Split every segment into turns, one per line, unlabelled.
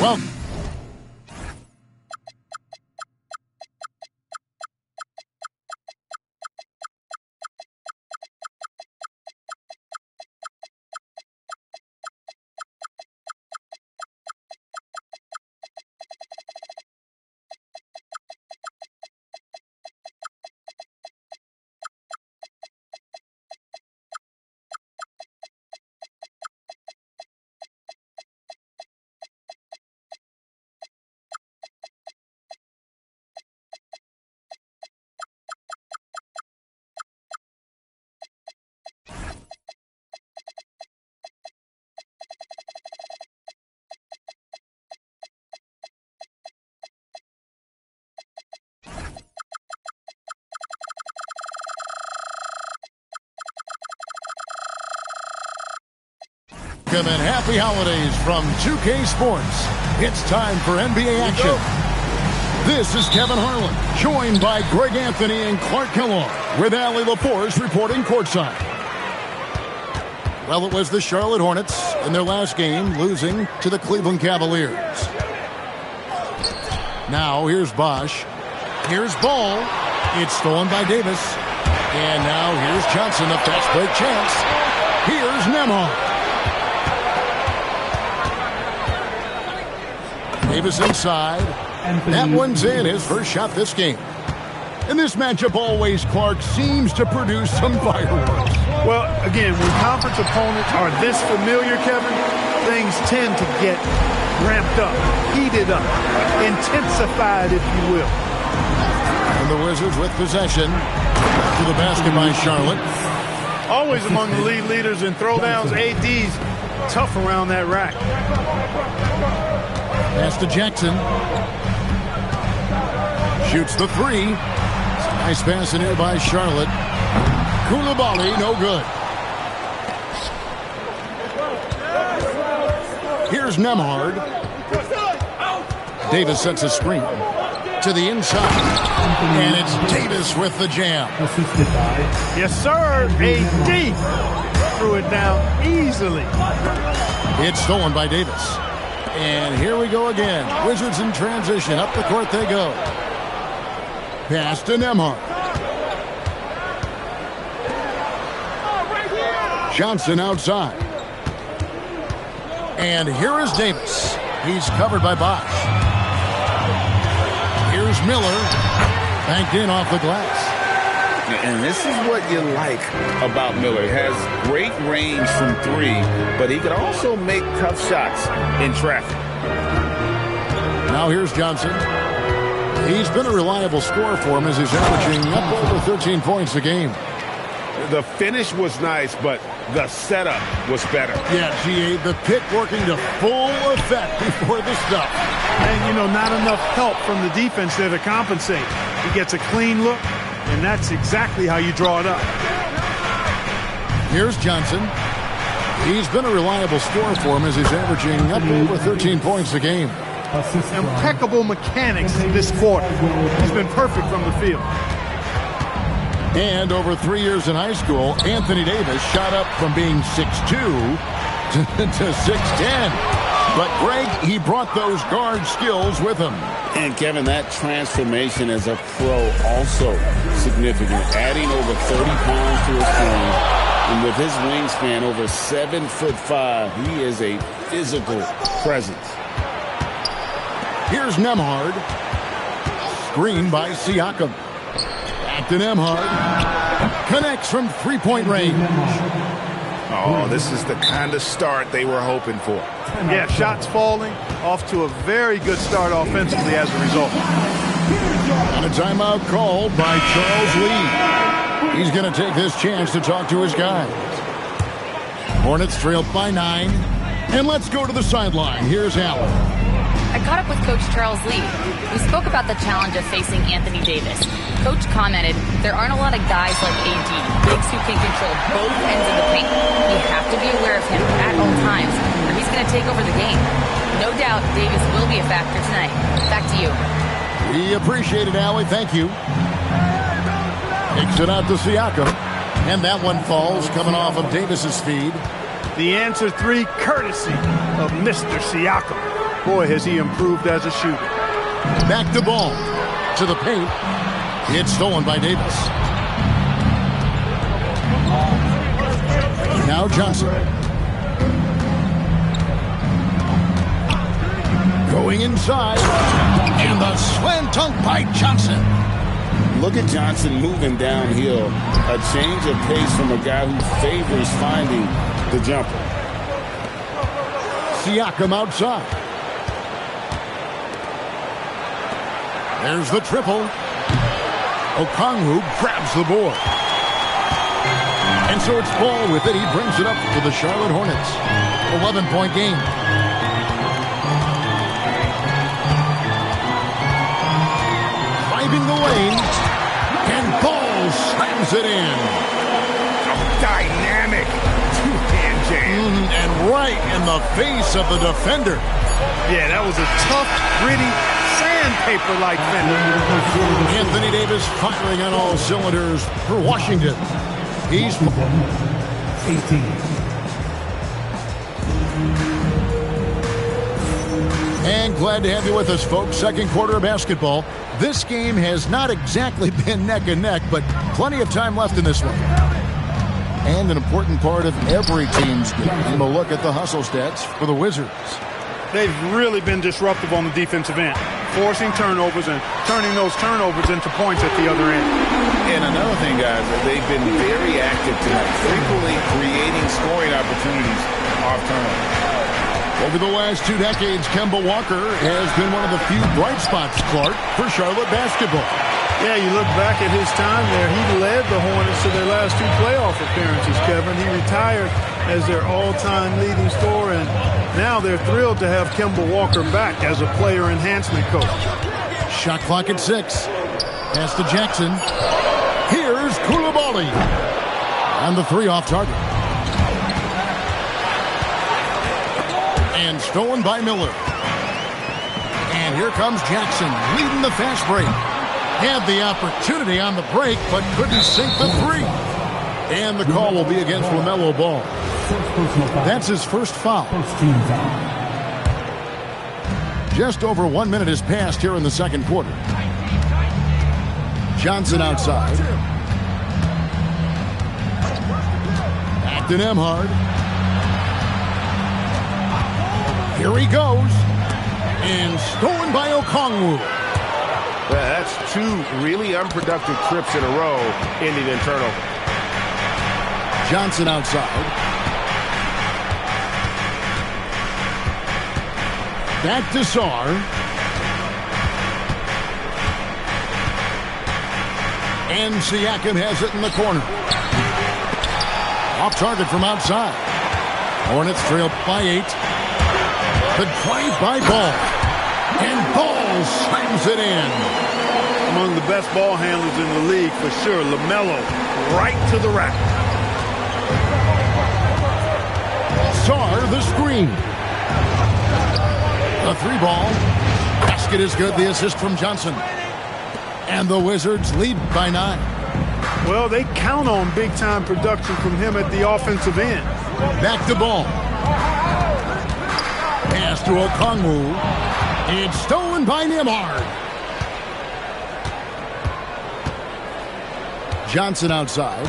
Well, and happy holidays from 2K Sports. It's time for NBA action. This is Kevin Harlan, joined by Greg Anthony and Clark Kellogg, with Allie LaForce reporting courtside. Well, it was the Charlotte Hornets in their last game, losing to the Cleveland Cavaliers. Now, here's Bosch. Here's Ball. It's stolen by Davis. And now here's Johnson, a fast break chance. Here's Nembhard. Davis inside. That one's in, his first shot this game. And this matchup always, Clark, seems to produce some fireworks.
Well, again, when conference opponents are this familiar, Kevin, things tend to get ramped up, heated up, intensified, if you will.
And the Wizards with possession. To the basket by Charlotte.
Always among the league leaders in throwdowns. AD's tough around that rack.
Pass to Jackson. Shoots the three. Nice pass in here by Charlotte. Koulibaly, no good. Here's Nembhard. Davis sets a screen to the inside. And it's Davis with the jam.
Yes, sir. AD threw it down easily.
It's stolen by Davis. And here we go again. Wizards in transition. Up the court they go. Pass to Nembhard. Johnson outside. And here is Davis. He's covered by Bosch. Here's Miller. Banked in off the glass.
And this is what you like about Miller. He has great range from three, but he can also make tough shots in traffic.
Now here's Johnson. He's been a reliable scorer for him as he's averaging up over 13 points a game.
The finish was nice, but the setup was better.
Yeah, GA, the pick working to full effect before the stuff.
And, you know, not enough help from the defense there to compensate. He gets a clean look, and that's exactly how you draw it up.
Here's Johnson. He's been a reliable scorer for him as he's averaging up over 13 points a game.
Impeccable mechanics this quarter. He's been perfect from the field.
And over 3 years in high school, Anthony Davis shot up from being 6'2" to 6'10". But Greg, he brought those guard skills with him.
And Kevin, that transformation as a pro also significant. Adding over 30 pounds to his frame, and with his wingspan over 7'5", he is a physical presence.
Here's Nembhard. Screened by Siakam. Back to Nembhard. Connects from three-point range.
Oh, this is the kind of start they were hoping for.
Yeah, shots falling. Off to a very good start offensively as a result.
And a timeout called by Charles Lee. He's going to take this chance to talk to his guys. Hornets trailed by 9. And let's go to the sideline. Here's Allen.
I caught up with Coach Charles Lee. We spoke about the challenge of facing Anthony Davis. Coach commented, there aren't a lot of guys like AD, bigs who can control both ends of the paint. We have to be aware of him at all times, or he's going to take over the game. No doubt Davis will be a factor tonight. Back to you.
We appreciate it, Allie. Thank you. Kicks it out to Siakam. And that one falls, coming off of Davis's feed.
The answer three, courtesy of Mr. Siakam. Boy, has he improved as a shooter.
Back to ball. To the paint. It's stolen by Davis. Now Johnson. Going inside. And the slam dunk by Johnson.
Look at Johnson moving downhill. A change of pace from a guy who favors finding the jumper.
Siakam outside. There's the triple. Okongwu grabs the board. And so it's Ball with it. He brings it up to the Charlotte Hornets. 11-point game. Driving the lane. And Ball slams it in.
Dynamic two-hand jam.
And right in the face of the defender.
Yeah, that was a tough, gritty, sandpaper-like finish.
Anthony Davis firing on all cylinders for Washington. He's
18.
And glad to have you with us, folks. Second quarter of basketball. This game has not exactly been neck and neck, but plenty of time left in this one. And an important part of every team's game. A look at the hustle stats for the Wizards.
They've really been disruptive on the defensive end, forcing turnovers and turning those turnovers into points at the other end.
And another thing, guys, they've been very active tonight, frequently creating scoring opportunities off turnovers.
Over the last 2 decades, Kemba Walker has been one of the few bright spots, Clark, for Charlotte basketball.
Yeah, you look back at his time there, he led the Hornets to their last 2 playoff appearances, Kevin. He retired as their all-time leading scorer, and now they're thrilled to have Kemba Walker back as a player enhancement coach.
Shot clock at 6. Pass to Jackson. Here's Coulibaly. And the 3 off target. And stolen by Miller. And here comes Jackson leading the fast break. Had the opportunity on the break, but couldn't sink the 3. And the call will be against LaMelo Ball. That's his first foul. Just over 1 minute has passed here in the second quarter. Johnson outside. Back to Nembhard. Here he goes. And stolen by Okongwu.
Well, that's 2 really unproductive trips in a row ending in turnover.
Johnson outside. Back to Sarr. And Siakam has it in the corner. Off target from outside. Hornets trail by 8. The drive by Ball. And Ball slams it in.
Among the best ball handlers in the league for sure. LaMelo right to the rack.
Sarr the screen. The 3-ball. Basket is good. The assist from Johnson. And the Wizards lead by 9.
Well, they count on big-time production from him at the offensive end.
Back to Ball. Pass to Okongwu. It's stolen by Nembhard. Johnson outside.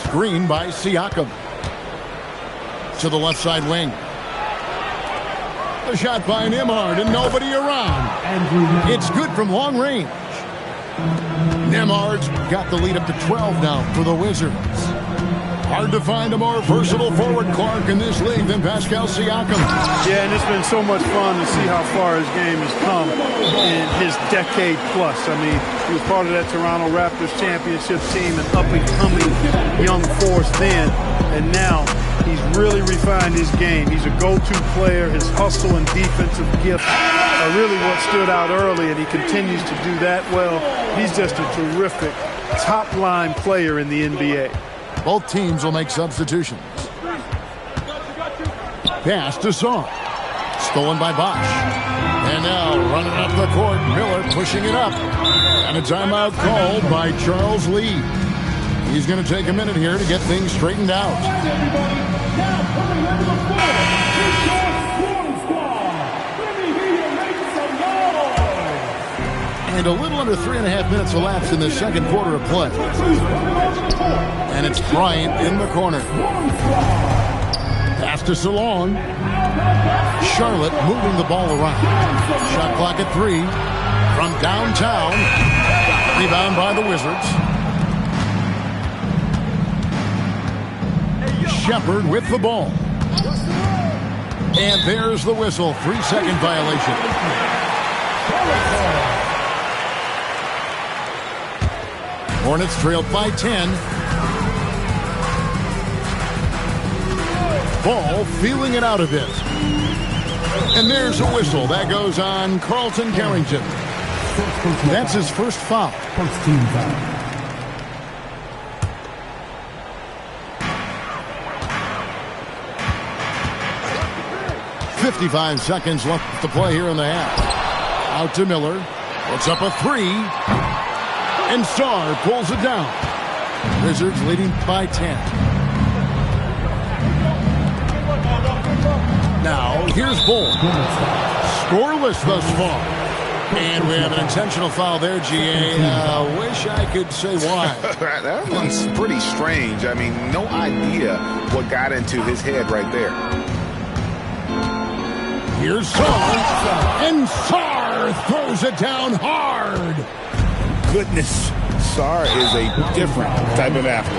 Screen by Siakam. To the left side wing. The shot by Nembhard and nobody around. It's good from long range. Nembhard's got the lead up to 12 now for the Wizards. Hard to find a more versatile forward, Clark, in this league than Pascal Siakam.
Yeah, and it's been so much fun to see how far his game has come in his decade plus. I mean, he was part of that Toronto Raptors championship team, an up-and-coming young force then, and now he's really refined his game. He's a go-to player. His hustle and defensive gifts are really what stood out early, and he continues to do that well. He's just a terrific top-line player in the NBA.
Both teams will make substitutions. Pass to Sarr. Stolen by Bosch. And now running up the court, Miller pushing it up. And a timeout called by Charles Lee. He's going to take a minute here to get things straightened out. And a little under 3.5 minutes elapsed in the second quarter of play. And it's Bryant in the corner. Pass to Salon. Charlotte moving the ball around. Shot clock at 3. From downtown. Rebound by the Wizards. Shepard with the ball. And there's the whistle. 3-second violation. Hornets trailed by 10. Ball feeling it out a bit. And there's a whistle. That goes on Carlton Carrington. That's his first foul.
First team foul.
55 seconds left to play here in the half. Out to Miller. Puts up a 3. And Sarr pulls it down. Wizards leading by 10. Now, here's Bull. Scoreless thus far. And we have an intentional foul there, GA. Wish I could say why.
That one's pretty strange. I mean, no idea what got into his head right there.
Here's Sarr. And Sarr throws it down hard.
Goodness, Sarr is a different type of athlete.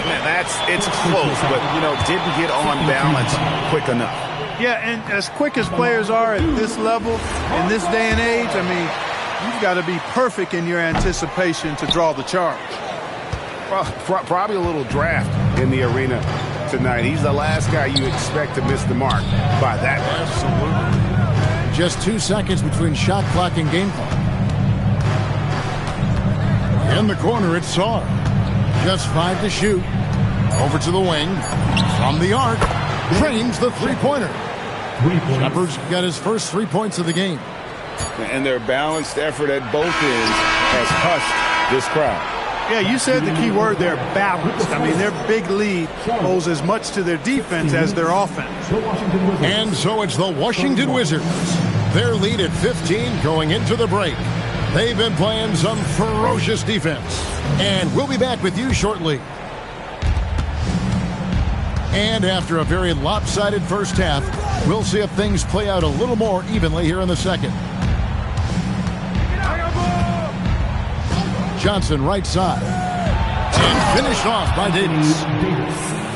Man, it's close, but, didn't get on balance quick enough.
Yeah, and as quick as players are at this level, in this day and age, I mean, you've got to be perfect in your anticipation to draw the charge.
Well, probably a little draft in the arena tonight. He's the last guy you expect to miss the mark by that much.
Absolutely. Just 2 seconds between shot clock and game clock. In the corner, it's Sarr. Just 5 to shoot. Over to the wing. From the arc. Drains the three-pointer. Shepard's got his first 3 points of the game.
And their balanced effort at both ends has hushed this crowd.
Yeah, you said the key word there, balanced. I mean, their big lead owes as much to their defense as their offense.
And so it's the Washington Wizards. Their lead at 15 going into the break. They've been playing some ferocious defense. And we'll be back with you shortly. And after a very lopsided first half, we'll see if things play out a little more evenly here in the second. Johnson right side. And finished off by Davis.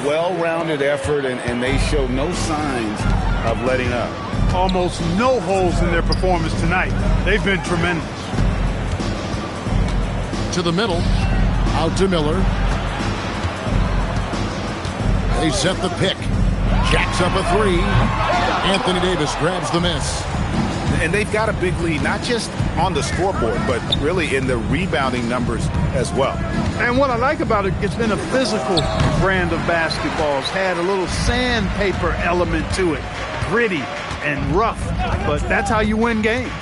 Well-rounded effort, and they show no signs of letting up.
Almost no holes in their performance tonight. They've been tremendous.
To the middle. Out to Miller. They set the pick. Jacks up a 3. Anthony Davis grabs the miss.
And they've got a big lead, not just on the scoreboard, but really in the rebounding numbers as well.
And what I like about it, it's been a physical brand of basketball. It's had a little sandpaper element to it. Gritty and rough, but that's how you win games.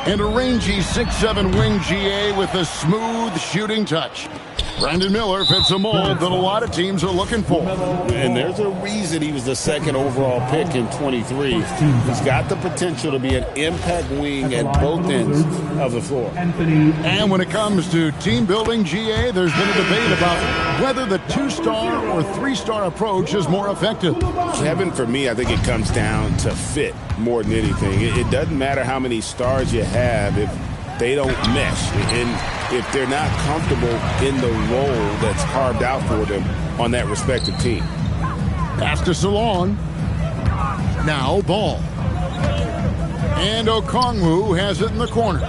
And a rangy 6'7" wing GA with a smooth shooting touch. Brandon Miller fits a mold that a lot of teams are looking for.
And there's a reason he was the second overall pick in 23. He's got the potential to be an impact wing at both ends of the floor.
And when it comes to team building, GA, there's been a debate about whether the 2-star or 3-star approach is more effective.
Kevin, for me, I think it comes down to fit more than anything. It doesn't matter how many stars you have if they don't mesh. And if they're not comfortable in the role that's carved out for them on that respective team.
Pass to Salon. Now Ball. And Okongwu has it in the corner.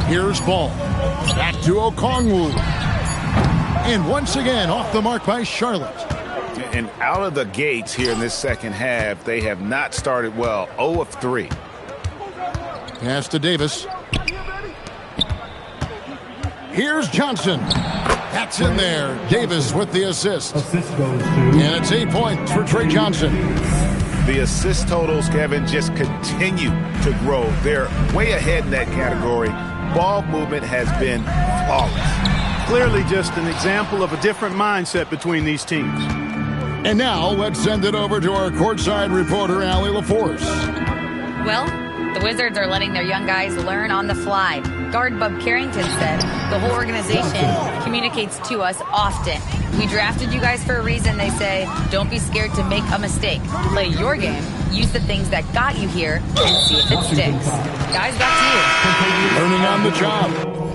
Here's Ball. Back to Okongwu. And once again, off the mark by Charlotte.
And out of the gates here in this second half, they have not started well. 0 of 3.
Pass to Davis. Here's Johnson. That's in there. Davis with the assist. And it's 8 points for Trey Johnson.
The assist totals, Kevin, just continue to grow. They're way ahead in that category. Ball movement has been flawless.
Clearly just an example of a different mindset between these teams.
And now let's send it over to our courtside reporter, Allie LaForce.
Well, the Wizards are letting their young guys learn on the fly. Guard Bub Carrington said, the whole organization communicates to us often. We drafted you guys for a reason, they say. Don't be scared to make a mistake. Play your game, use the things that got you here, and see if it sticks. Guys, back to you.
Learning on the job.